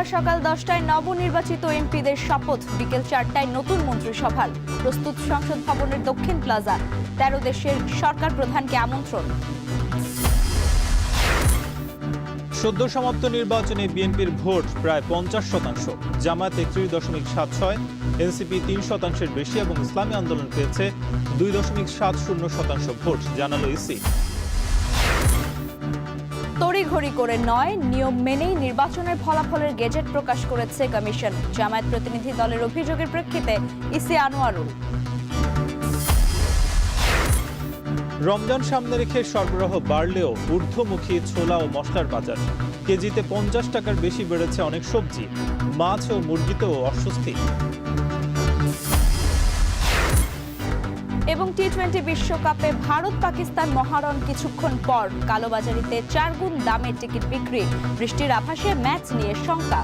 সোমবার সকাল 10টায় নবনির্বাচিত এমপিদের শপথ, বিকেল 4টায় নতুন মন্ত্রিসভার প্রস্তুত সংসদ ভবনের দক্ষিণ প্লাজা। 13 দেশের সরকার প্রধানকে আমন্ত্রণ। সদ্য সমাপ্ত নির্বাচনে বিএনপির ভোট প্রায় 50%, জামায়াত 31.76, এনসিপি 3%-এর বেশি এবং ইসলামী আন্দোলন পেয়েছে 2.70% ভোট, জানালো ইসি। তড়িঘড়ি করে নয়, নিয়ম মেনেই নির্বাচনের ফলাফলের গেজেট প্রকাশ করেছে কমিশন। জামায়াত প্রতিনিধি দলের অভিযোগের প্রেক্ষিতে ইসি আনোয়ারুল। রমজান সামনে রেখে সরবরাহ বাড়লেও ঊর্ধ্বমুখী ছোলা ও মশলার বাজার। কেজিতে 50 টাকার বেশি বেড়েছে অনেক সবজি। মাছ ও মুরগিতেও অস্বস্তি। এবং টি-20 বিশ্বকাপে ভারত পাকিস্তান মহারণ কিছুক্ষণ পর কালোবাজারিতে 4 গুণ দামে টিকিট বিক্রি। বৃষ্টির আভাসে ম্যাচ নিয়ে শঙ্কা।